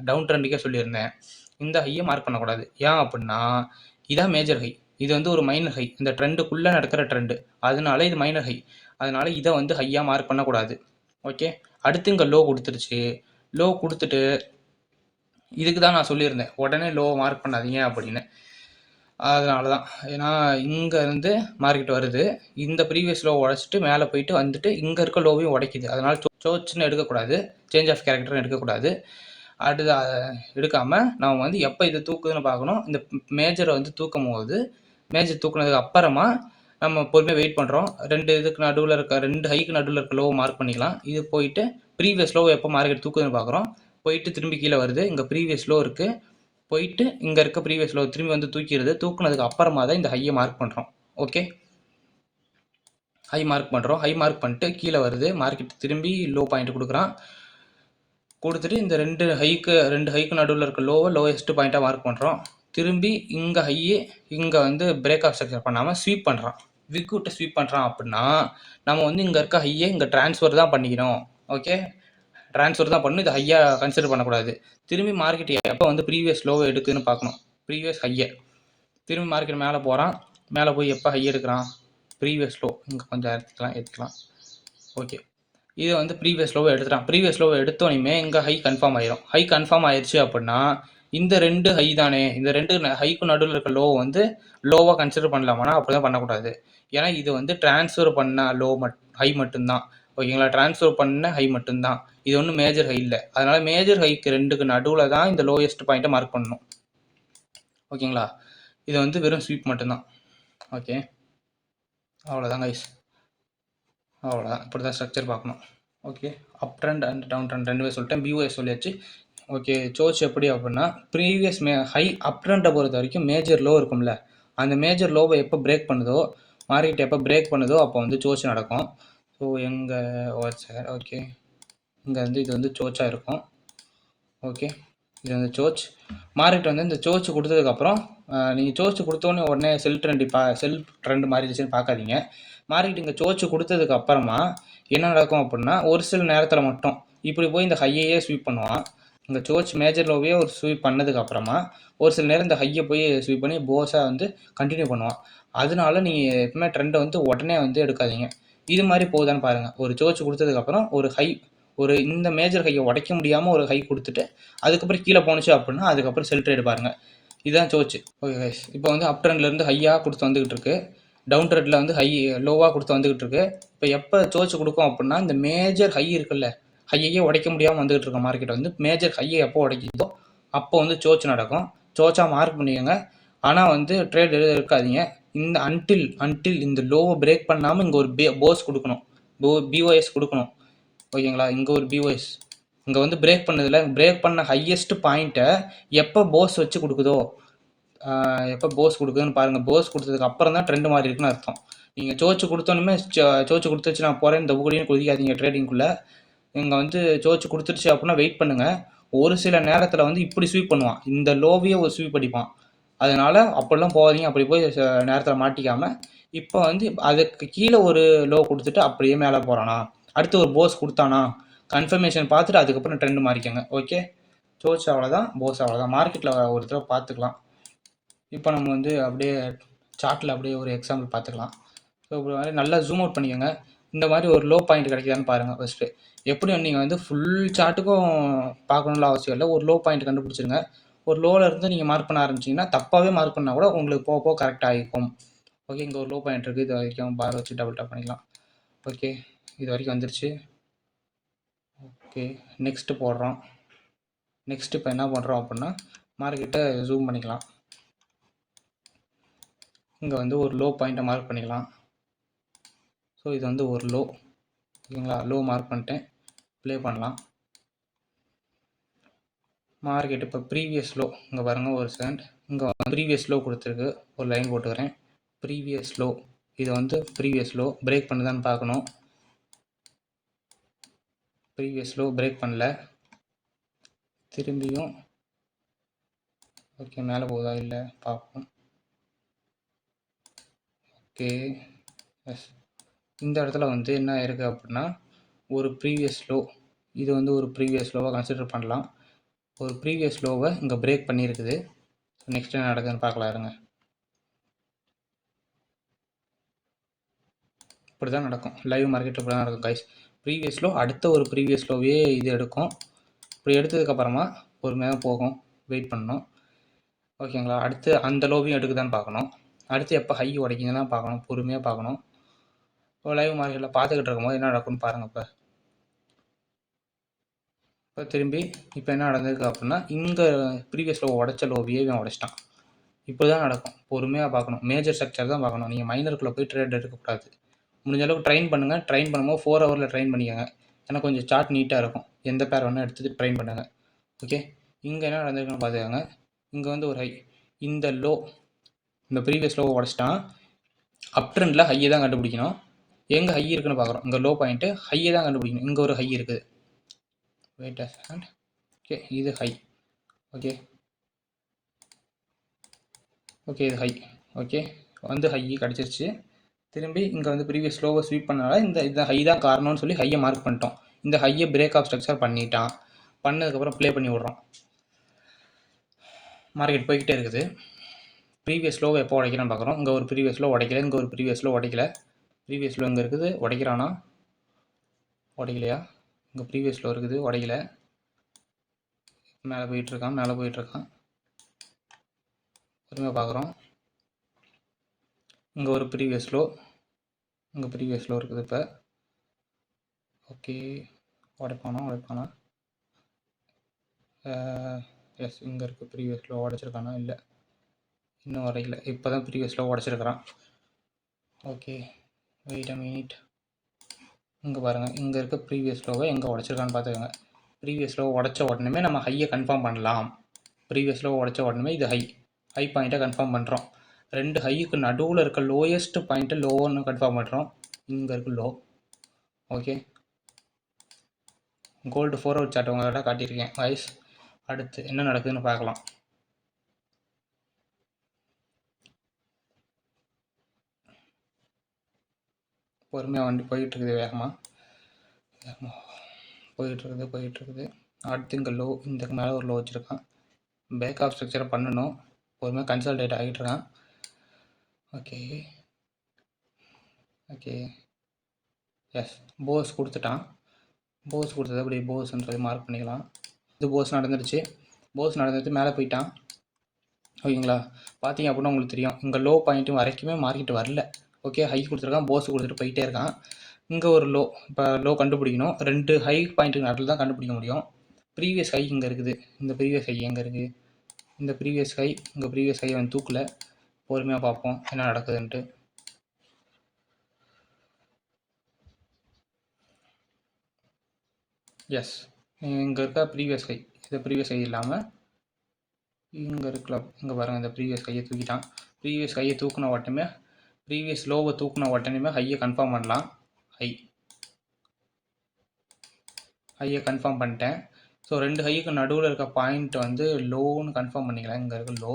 டவுன் ட்ரெண்டுக்கே சொல்லியிருந்தேன், இந்த ஹையை மார்க் பண்ணக்கூடாது. ஏன் அப்படின்னா இதான் மேஜர் ஹை, இது வந்து ஒரு மைனர் ஹை, இந்த ட்ரெண்டுக்குள்ளே நடக்கிற ட்ரெண்டு, அதனால இது மைனர் ஹை, அதனால இதை வந்து ஹையாக மார்க் பண்ணக்கூடாது. ஓகே, அடுத்து இங்கே லோ கொடுத்துருச்சு. லோ கொடுத்துட்டு இதுக்கு தான் நான் சொல்லியிருந்தேன் உடனே லோ மார்க் பண்ணாதீங்க அப்படின்னு. அதனால தான், ஏன்னா இங்கேருந்து மார்க்கெட் வருது, இந்த ப்ரீவியஸ் லோ உடைச்சிட்டு மேலே போயிட்டு வந்துட்டு இங்கே இருக்க லோவையும் உடைக்குது. அதனால் சோச்சுன்னு எடுக்கக்கூடாது, சேஞ்ச் ஆஃப் கேரக்டர்னு எடுக்கக்கூடாது. அடுத்து எடுக்காமல் நம்ம வந்து எப்போ இது தூக்குதுன்னு பார்க்கணும். இந்த மேஜரை வந்து தூக்கும் போது, மேஜர் தூக்குனதுக்கு அப்புறமா நம்ம பொறுமையாக வெயிட் பண்ணுறோம். இதுக்கு நடுவில் இருக்க 2 ஹைக்கு நடுவில் இருக்க லோவை மார்க் பண்ணிக்கலாம். இது போயிட்டு ப்ரீவியஸ் லோ எப்போ மார்க்கெட் தூக்குதுன்னு பார்க்குறோம். போயிட்டு திரும்பி கீழே வருது, இங்கே ப்ரீவியஸ் லோ இருக்குது, போயிட்டு இங்கே இருக்க ப்ரீவியஸ் லோ திரும்பி வந்து தூக்கிடுது. தூக்குனதுக்கு அப்புறமா தான் இந்த ஹையை மார்க் பண்ணுறோம். ஓகே, ஹை மார்க் பண்ணுறோம். ஹை மார்க் பண்ணிட்டு கீழே வருது, மார்க்கெட் திரும்பி லோ பாயிண்ட் கொடுக்குறான். கொடுத்துட்டு இந்த ரெண்டு ஹைக்கு நடுவில் இருக்க லோவை லோயஸ்ட் பாயிண்ட்டாக மார்க் பண்ணுறோம். திரும்பி இங்கே ஹையே இங்கே வந்து பிரேக் ஆஃப் ஸ்ட்ரக்சர் பண்ணாமல் ஸ்வீப் பண்ணுறான். விக் விட்டு ஸ்வீப் பண்ணுறான் அப்படின்னா நம்ம வந்து இங்கே இருக்க ஹையை இங்கே ட்ரான்ஸ்ஃபர் தான் பண்ணிக்கணும். ஓகே, ட்ரான்ஸ்ஃபர் தான் பண்ணணும், இது ஹையாக கன்சிடர் பண்ணக்கூடாது. திரும்பி மார்க்கெட் எப்போ வந்து ப்ரீவியஸ் லோவை எடுக்குதுன்னு பார்க்கணும், ப்ரீவியஸ் ஹையை. திரும்பி மார்க்கெட் மேலே போகிறான், மேலே போய் எப்போ ஹை எடுக்கிறான், ப்ரீவியஸ் லோ இங்கே கொஞ்சம் எடுத்துக்கலாம். ஓகே, இதை வந்து ப்ரீவியஸ் லோவை எடுத்துட்டான். ப்ரீவியஸ் லோவை எடுத்தோனையுமே இங்கே ஹை கன்ஃபார்ம் ஆயிரும். ஹை கன்ஃபார்ம் ஆயிடுச்சு அப்படின்னா இந்த 2 ஹை தானே, இந்த 2 ஹைக்கு நடுவில் இருக்க லோ வந்து லோவாக கன்சிடர் பண்ணலாமானா அப்படி தான் பண்ணக்கூடாது. ஏன்னா இது வந்து ட்ரான்ஸ்ஃபர் பண்ண ஹை மட்டும்தான். ஓகேங்களா, ட்ரான்ஸ்ஃபர் பண்ண ஹை மட்டும்தான், இது ஒன்றும் மேஜர் ஹை இல்லை. அதனால மேஜர் ஹைக்கு 2க்கு நடுவில் தான் இந்த லோயஸ்ட் பாயிண்ட்டை மார்க் பண்ணணும். ஓகேங்களா, இது வந்து வெறும் ஸ்வீப் மட்டும்தான். ஓகே, அவ்வளோதான் கைஸ், அவ்வளோதான். இப்படி தான் ஸ்ட்ரக்சர் பார்க்கணும். Okay, up trend and down trend ரெண்டுமே சொல்லிட்டேன். பிஓஎஸ் சொல்லியாச்சு. ஓகே, சோச் எப்படி அப்படின்னா ப்ரீவியஸ் ஹை அப் ட்ரெண்டை பொறுத்த வரைக்கும் மேஜர் லோ இருக்கும்ல, அந்த மேஜர் லோவை எப்போ பிரேக் பண்ணுதோ, மார்க்கெட் எப்போ பிரேக் பண்ணுதோ அப்போ வந்து சோச் நடக்கும். ஸோ எங்கள் சார் ஓகே, இங்கே வந்து இது வந்து சோச்சாக இருக்கும். ஓகே, இது வந்து சோச். மார்க்கெட் வந்து இந்த சோச்சு கொடுத்ததுக்கப்புறம் நீங்கள் சோச்சு கொடுத்தோன்னே உடனே செல் ட்ரெண்ட் மாறிடுச்சுன்னு பார்க்காதீங்க. மார்க்கெட் இங்கே சோச்சு கொடுத்ததுக்கு அப்புறமா என்ன நடக்கும் அப்படின்னா ஒரு சில நேரத்தில் மட்டும் இப்படி போய் இந்த ஹையையே ஸ்வீப் பண்ணுவான். இந்த சோச் மேஜர் லோவே ஒரு ஸ்வீப் பண்ணதுக்கு அப்புறமா ஒரு சில நேரம் இந்த ஹையை போய் ஸ்வீப் பண்ணி போஸாக வந்து கண்டினியூ பண்ணுவான். அதனால நீங்கள் எப்பவுமே ட்ரெண்டை வந்து உடனே வந்து எடுக்காதீங்க. இது மாதிரி போகுதான்னு பாருங்கள். ஒரு சோச்சு கொடுத்ததுக்கப்புறம் இந்த மேஜர் ஹையை உடைக்க முடியாமல் ஒரு ஹை கொடுத்துட்டு அதுக்கப்புறம் கீழே போணுச்சு அப்படின்னா அதுக்கப்புறம் செல் ட்ரேட் பாருங்கள். இதுதான் சோச்சு. ஓகே கைஸ், இப்போ வந்து அப் ட்ரெண்ட்லேருந்து ஹையாக கொடுத்து வந்துக்கிட்டு இருக்கு, டவுன் ட்ரெண்டில் வந்து லோவாக கொடுத்து வந்துக்கிட்டு இருக்கு. இப்போ எப்போ சோச்சு கொடுக்கும் அப்படின்னா இந்த மேஜர் ஹை இருக்குல்ல, ஹையையே உடைக்க முடியாமல் வந்துகிட்டு இருக்க மார்க்கெட் வந்து மேஜர் ஹையை எப்போ உடைக்குதோ அப்போ வந்து சோச்சு நடக்கும். சோச்சாக மார்க் பண்ணிக்கோங்க. ஆனால் வந்து ட்ரேட் இருக்காதீங்க. இந்த அன்டில் இந்த லோவை பிரேக் பண்ணாமல் இங்கே ஒரு போஸ் கொடுக்கணும், பிஓஎஸ் கொடுக்கணும். ஓகேங்களா, இங்கே ஒரு பிஓஎஸ் இங்கே வந்து பிரேக் பண்ண ஹையஸ்ட் பாயிண்ட்டை எப்போ போஸ் வச்சு கொடுக்குதோ, எப்போ போஸ் கொடுக்குதுன்னு பாருங்கள். போஸ் கொடுத்ததுக்கு அப்புறம் தான் ட்ரெண்ட் மாறி இருக்குன்னு அர்த்தம். நீங்கள் சோச்சு கொடுத்தோன்னுமே சோச்சு கொடுத்துருச்சு நான் போகிறேன் இந்த புகடின்னு குதிக்காதீங்க ட்ரேடிங்குள்ளே. இங்கே வந்து சோச்சு கொடுத்துருச்சு அப்படின்னா வெயிட் பண்ணுங்கள். ஒரு சில நேரத்தில் வந்து இப்படி ஸ்வீப் பண்ணுவான், இந்த லோவையே ஒரு ஸ்வீப் அடிப்பான். அதனால் அப்படிலாம் போகாதீங்க, அப்படி போய் நேரத்தில் மாட்டிக்காமல். இப்போ வந்து அதுக்கு கீழே ஒரு லோ கொடுத்துட்டு அப்படியே மேலே போகிறானா, அடுத்து ஒரு போஸ் கொடுத்தானா கன்ஃபர்மேஷன் பார்த்துட்டு அதுக்கப்புறம் ட்ரெண்ட் மாறிக்கோங்க. ஓகே, சோச் அவ்வளோதான், போஸ் அவ்வளோதான். மார்க்கெட்டில் ஒரு தடவை பார்த்துக்கலாம். இப்போ நம்ம வந்து அப்படியே சார்ட்டில் அப்படியே ஒரு எக்ஸாம்பிள் பார்த்துக்கலாம். ஸோ இப்படி மாதிரி நல்லா ஜூம் அவுட் பண்ணிக்கோங்க. இந்த மாதிரி ஒரு லோ பாயிண்ட் கிடைக்குதான்னு பாருங்கள் ஃபஸ்ட்டு. எப்படியும் நீங்கள் வந்து ஃபுல் சார்ட்டுக்கும் பார்க்கணும்னு அவசியம் இல்லை, ஒரு லோ பாயிண்ட் கண்டுபிடிச்சிருங்க. ஒரு லோவில் இருந்து நீங்கள் மார்க் பண்ண ஆரம்பிச்சிங்கன்னா தப்பாகவே மார்க் பண்ணால் கூட உங்களுக்கு போக போக கரெக்டாக இருக்கும். ஓகே, இங்கே ஒரு லோ பாயிண்ட் இருக்குது, இது வரைக்கும் பார் வச்சு டபுள் டாப் பண்ணிக்கலாம். ஓகே, இது வரைக்கும் வந்துருச்சு. ஓகே, நெக்ஸ்ட்டு போடுறோம். நெக்ஸ்ட்டு இப்போ என்ன பண்ணுறோம் அப்படின்னா மார்க்கெட்டை ஜூம் பண்ணிக்கலாம். இங்கே வந்து ஒரு லோ பாயிண்ட்டை மார்க் பண்ணிக்கலாம். ஸோ இது வந்து ஒரு லோ, ஓகேங்களா, லோ மார்க் பண்ணிட்டேன். ப்ளே பண்ணலாம். மார்க்கெட் இப்போ ப்ரீவியஸ் லோ இங்கே பாருங்கள், ஒரு செகண்ட், இங்கே ப்ரீவியஸ் லோ கொடுத்துருக்கு, ஒரு லைன் போட்டுக்கிறேன். ப்ரீவியஸ் லோ இது வந்து ப்ரீவியஸ் லோ பிரேக் பண்ணுதான்னு பார்க்கணும். ப்ரீவியஸ் லோ பிரேக் பண்ணல. திரும்பியும் ஓகே மேலே போகுதா இல்லை பார்ப்போம். ஓகே எஸ், இந்த இடத்துல வந்து என்ன இருக்குது அப்படின்னா ஒரு ப்ரீவியஸ் லோ, இது வந்து ஒரு ப்ரீவியஸ் லோவை கன்சிடர் பண்ணலாம். ஒரு ப்ரீவியஸ் லோவை இங்கே பிரேக் பண்ணியிருக்குது. நெக்ஸ்ட் என்ன நடக்குதுன்னு பார்க்கலாம் இருங்க. இப்படி தான் நடக்கும் லைவ் மார்க்கெட்டில், இப்படி தான் நடக்கும் கைஸ். ப்ரீவியஸ் லோ அடுத்த ஒரு ப்ரீவியஸ் லோவே இது எடுக்கும். இப்படி எடுத்ததுக்கப்புறமா பொறுமையாக போகும், வெயிட் பண்ணணும். ஓகேங்களா, அடுத்து அந்த லோவையும் எடுக்குதான்னு பார்க்கணும். அடுத்து எப்போ ஹை உடைக்குதுன்னு தான் பார்க்கணும், பொறுமையாக பார்க்கணும். இப்போ லைவ் மார்க்கெட்டில் பார்த்துக்கிட்டு இருக்கும்போது என்ன நடக்கும்னு பாருங்கள். இப்போ திரும்பி இப்போ என்ன நடந்திருக்கு அப்படின்னா இங்கே ப்ரீவியஸ் லோ உடச்ச லோவையே இவன் உடச்சிட்டான். இப்படி தான் நடக்கும், பொறுமையாக பார்க்கணும். மேஜர் ஸ்ட்ரக்சர் தான் பார்க்கணும். நீங்கள் மைனருக்குள்ளே போய் ட்ரேட் எடுக்கக்கூடாது. முடிஞ்ச அளவுக்கு ட்ரைன் பண்ணுங்கள். ட்ரைன் பண்ணும்போது 4 ஹவரில் ட்ரைன் பண்ணிக்கோங்க. ஏன்னா கொஞ்சம் சார்ட் நீட்டாக இருக்கும். எந்த பேர் வேணால் எடுத்துகிட்டு ட்ரைன் பண்ணுங்கள். ஓகே, இங்கே என்ன நடந்திருக்குன்னு பார்த்துக்கோங்க. இங்கே வந்து ஒரு ஹை, இந்த லோ, இந்த ப்ரீவியஸ் லோவை உடச்சிட்டான். அப் ட்ரெண்டில் ஹையை தான் கண்டுபிடிக்கணும். எங்கே ஹை இருக்குன்னு பார்க்குறோம். இங்கே லோ பாயிண்ட்டு, ஹையை தான் கண்டுபிடிக்கணும். இங்கே ஒரு ஹை இருக்குது. Wait a second. ஓகே, இது ஹை. ஓகே ஓகே, இது ஹை. ஓகே, வந்து ஹை கிடச்சிருச்சு. திரும்பி இங்கே வந்து ப்ரீவியஸ் ஸ்லோவை ஸ்வீப் பண்ணனால இந்த ஹை தான் காரணம்னு சொல்லி ஹையை மார்க் பண்ணிட்டோம். இந்த ஹையை பிரேக் ஆஃப் ஸ்ட்ரக்சர் பண்ணிட்டான். பண்ணதுக்கப்புறம் ப்ளே பண்ணி விட்றோம். மார்க்கெட் போய்கிட்டே இருக்குது. ப்ரீவியஸ் ஸ்லோவை எப்போ உடைக்கிறான்னு பார்க்குறோம். இங்கே ஒரு ப்ரீவியஸ் ஸ்லோ உடைக்கல, இங்கே ஒரு ப்ரீவியஸ் ஸ்லோ உடைக்கல. ப்ரீவியஸ் ஸ்லோ இங்கே இருக்குது, உடைக்கிறானா? உடைக்கலையா? இங்கே ப்ரீவியஸ் ஸ்லோ இருக்குது, உடைக்கல. மேலே போயிட்டுருக்கான், மேலே போயிட்டுருக்கான். பொறுமையாக பார்க்குறோம். இங்கே ஒரு ப்ரீவியஸ் லோ, இங்கே ப்ரீவியஸ் லோ இருக்குது. இப்போ ஓகே, உடைப்பானா? எஸ், இங்கே இருக்குது ப்ரீவியஸ் லோ. உடைச்சிருக்கானா? இல்லை, இன்னும் உடைக்கல. இப்போ தான் ப்ரீவியஸ் லோ உடைச்சிருக்கிறான். Okay, wait a minute. இங்கே பாருங்கள், இங்கே இருக்க ப்ரீவியஸ் லோவை எங்கே உடைச்சிருக்கான்னு பார்த்துக்கோங்க. ப்ரீவியஸ் லோ உடைச்ச உடனே நம்ம ஹையை கன்ஃபார்ம் பண்ணலாம். ப்ரீவியஸ் லோ உடைச்ச உடனே இது ஹை பாயிண்ட்டை கன்ஃபார்ம் பண்ணுறோம். ரெண்டு ஹைக்கு நடுவில் இருக்க லோயஸ்ட் பாயிண்ட்டை லோன்னு கன்ஃபார்ம் பண்ணுறோம். இங்கே இருக்கு low. Okay, gold 4 hour chart உங்கள்கிட்ட காட்டியிருக்கேன் வைஸ். அடுத்து என்ன நடக்குதுன்னு பார்க்கலாம். பொறுமையாக வண்டி போயிட்டுருக்குது, வேகமாக போயிட்டுருக்குது. அடுத்து இங்கே லோ, இந்த மேலே ஒரு லோ வச்சுருக்கான். பேக் ஆஃப் ஸ்ட்ரக்சரை பண்ணணும். பொறுமையாக கன்சல்டேட் ஆகிட்டுருக்கான். ஓகே எஸ், போஸ் கொடுத்துட்டான். போஸ் கொடுத்தது அப்படி போஸ்ன்னு சொல்லி மார்க் பண்ணிக்கலாம். இது போஸ் நடந்துருச்சு. போஸ் நடந்துட்டு மேலே போயிட்டான். ஓகேங்களா, பார்த்தீங்க அப்படின்னா உங்களுக்கு தெரியும், இங்கே லோ பாயிண்ட்டும் வரைக்குமே மார்க்கெட் வரல. ஓகே, ஹை கொடுத்துருக்கான், போஸ் கொடுத்துட்டு போயிட்டே இருக்கான். இங்கே ஒரு லோ, இப்போ லோ கண்டுபிடிக்கணும். 2 ஹை பாயிண்ட்டுக்கு நடுவில் தான் கண்டுபிடிக்க முடியும். ப்ரீவியஸ் ஹை இங்கே இருக்குது. இந்த ப்ரீவியஸ் ஹை எங்கே இருக்குது? இந்த ப்ரீவியஸ் ஹை, இங்கே ப்ரீவியஸ் ஹை வந்து தூக்கல. பொறுமையாக பார்ப்போம் என்ன நடக்குதுன்ட்டு. எஸ், இங்கே இருக்க ப்ரீவியஸ் ஹை, இது ப்ரீவியஸ் ஹை இல்லாமல் இங்கே இருக்கலாம். இங்கே பாருங்கள், இந்த ப்ரீவியஸ் ஹையை தூக்கிட்டான். ப்ரீவியஸ் ஹையை தூக்கின உடனே, ப்ரீவியஸ் லோவை தூக்கின உடனே ஹையை கன்ஃபார்ம் பண்ணலாம். ஹையை கன்ஃபார்ம் பண்ணிட்டேன். ஸோ 2 ஹைக்கு நடுவில் இருக்க பாயிண்ட் வந்து லோன்னு கன்ஃபார்ம் பண்ணிக்கலாம். இங்கே இருக்க லோ,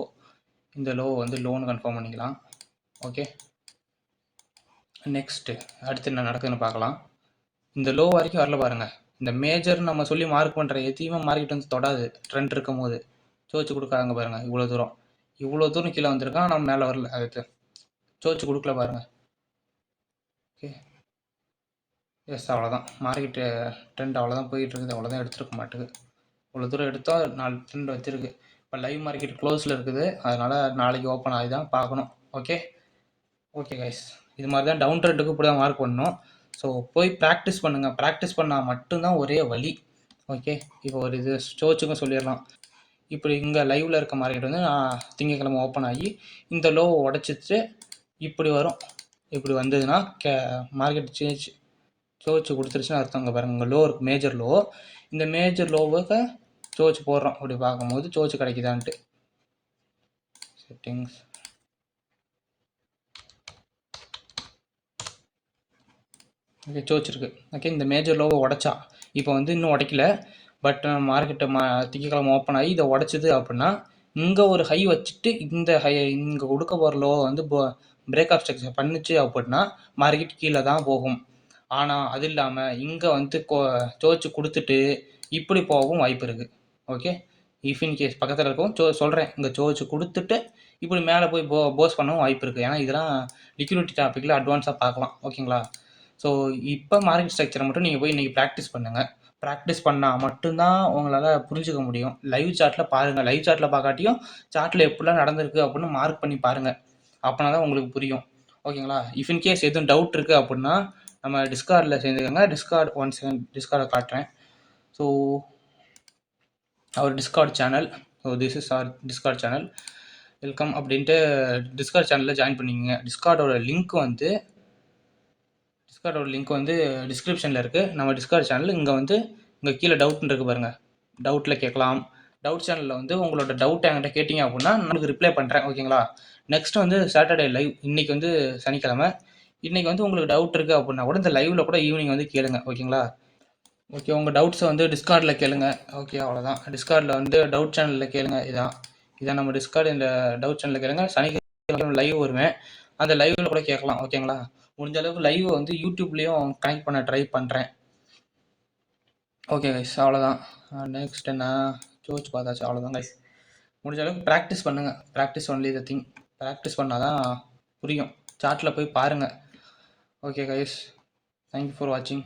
இந்த லோ வந்து லோன்னு கன்ஃபார்ம் பண்ணிக்கலாம். ஓகே, நெக்ஸ்ட்டு அடுத்து என்ன நடக்குதுன்னு பார்க்கலாம். இந்த லோ வரைக்கும் வரல பாருங்கள். இந்த மேஜர் நம்ம சொல்லி மார்க் பண்ணுற எதையுமே மார்க்கெட் வந்து தொடாது. ட்ரெண்ட் இருக்கும் போது சோச்சு கொடுக்காங்க பாருங்கள். இவ்வளோ தூரம் கீழே வந்திருக்கான், நம்ம மேலே வரல. அதுக்கு சோச்சு கொடுக்கல பாருங்கள். ஓகே எஸ், அவ்வளோதான். மார்க்கெட்டு ட்ரெண்ட் அவ்வளோதான் போயிட்டுருக்குது. அவ்வளோதான் எடுத்துருக்க மாட்டுது. இவ்வளோ தூரம் எடுத்தால் 4 ட்ரெண்ட் வச்சுருக்கு. இப்போ லைவ் மார்க்கெட் க்ளோஸில் இருக்குது. அதனால் நாளைக்கு ஓப்பன் ஆகி தான் பார்க்கணும். ஓகே கைஸ், இது மாதிரி தான் டவுன் ட்ரெண்டுக்கு இப்படி தான் மார்க் பண்ணணும். ஸோ போய் ப்ராக்டிஸ் பண்ணுங்கள். ப்ராக்டிஸ் பண்ணால் மட்டும்தான் ஒரே வழி. ஓகே, இப்போ ஒரு இது சோச்சுக்கும் சொல்லிடலாம். இப்படி இங்கே லைவில் இருக்க மார்க்கெட் வந்து திங்கக்கிழமை ஓப்பன் ஆகி இந்த லோவை உடச்சிட்டு இப்படி வரும். இப்படி வந்ததுன்னா மார்க்கெட் சேஞ்ச் சோச்சு கொடுத்துருச்சுன்னு அர்த்தம். அங்கே பாருங்கள், இங்கே லோ இருக்குது, மேஜர் லோ. இந்த மேஜர் லோவுக்கு சோச்சு போடுறோம். அப்படி பார்க்கும்போது சோச்சு கிடைக்குதான்ட்டு. செட்டிங்ஸ், ஓகே சர்ச் இருக்குது. ஓகே இந்த மேஜர் லோவை உடச்சா இப்போ வந்து இன்னும் உடைக்கல, பட் மார்க்கெட்டை திங்கக்கிழமை ஓப்பன் ஆகி இதை உடச்சிது அப்படின்னா இங்கே ஒரு ஹை வச்சுட்டு இந்த ஹை இங்கே கொடுக்க போகிற லோவை வந்து பிரேக் ஆஃப் ஸ்ட்ரக்சர் பண்ணுச்சு அப்படின்னா மார்க்கெட் கீழே தான் போகும். ஆனால் அது இல்லாமல் இங்கே வந்து சர்ச் கொடுத்துட்டு இப்படி போகவும் வாய்ப்பு இருக்குது. ஓகே இஃப் இன் கேஸ் பக்கத்தில் இருக்கும் சொல்கிறேன், இங்கே சர்ச் கொடுத்துட்டு இப்படி மேலே போய் போஸ் பண்ணவும் வாய்ப்பு இருக்குது. ஏன்னா இதெல்லாம் லிக்விடிட்டி டாப்பிக்கில் அட்வான்ஸாக பார்க்கலாம். ஓகேங்களா? ஸோ இப்போ மார்க்கெட் ஸ்ட்ரக்சரை மட்டும் நீங்கள் போய் இன்றைக்கி ப்ராக்டிஸ் பண்ணுங்கள். ப்ராக்டிஸ் பண்ணால் மட்டும்தான் உங்களால் புரிஞ்சுக்க முடியும். லைவ் சார்ட்டில் பாருங்கள். லைவ் சார்ட்டில் பார்க்காட்டியும் சார்ட்டில் எப்படிலாம் நடந்திருக்கு அப்படின்னு மார்க் பண்ணி பாருங்கள். அப்படின்னா தான் உங்களுக்கு புரியும். ஓகேங்களா? இஃப் இன் கேஸ் எதுவும் டவுட் இருக்குது அப்படின்னா நம்ம டிஸ்கார்டில் சேர்ந்துக்கோங்க. டிஸ்கார்டை காட்டுறேன். So our Discord channel, so this is our Discord channel. Welcome அப்படின்ட்டு டிஸ்கார்ட் சேனலில் ஜாயின் பண்ணிக்கோங்க. டிஸ்கார்டோட லிங்க் வந்து டிஸ்கிரிப்ஷனில் இருக்குது. நம்ம டிஸ்கார்ட் சேனல் இங்கே கீழே டவுட்னு இருக்குது பாருங்கள், டவுட்டில் கேட்கலாம். டவுட் சேனலில் வந்து உங்களோட டவுட் என்கிட்ட கேட்டிங்க அப்படின்னா நான் ரிப்ளை பண்ணுறேன். ஓகேங்களா? நெக்ஸ்ட் வந்து சாட்டர்டே லைவ். இன்றைக்கி வந்து சனிக்கிழமை. இன்றைக்கி வந்து உங்களுக்கு டவுட் இருக்குது அப்படின்னா கூட இந்த லைவில் கூட ஈவினிங் வந்து கேளுங்க. ஓகேங்களா? ஓகே உங்கள் டவுட்ஸை வந்து டிஸ்கார்டில் கேளுங்க. ஓகே அவ்வளோதான். டிஸ்கார்டில் வந்து டவுட் சேனலில் கேளுங்க. இதான் நம்ம டிஸ்கார்டு. இந்த டவுட் சேனலில் கேளுங்க. சனிக்கிழமை லைவ் வருவேன், அந்த லைவில் கூட கேட்கலாம். ஓகேங்களா? முடிஞ்ச அளவுக்கு லைவ் வந்து யூடியூப்லேயும் கனெக்ட் பண்ண ட்ரை பண்ணுறேன். ஓகே கைஸ் அவ்வளோதான். நெக்ஸ்ட் என்ன சோச் பார்த்தாச்சு. அவ்வளோதான் கைஸ். முடிஞ்ச அளவுக்கு ப்ராக்டிஸ் பண்ணுங்கள். Practice only the thing. Practice பண்ணால் தான் புரியும். சார்ட்டில் போய் பாருங்கள். ஓகே கைஸ், தேங்க்யூ ஃபார் வாட்சிங்.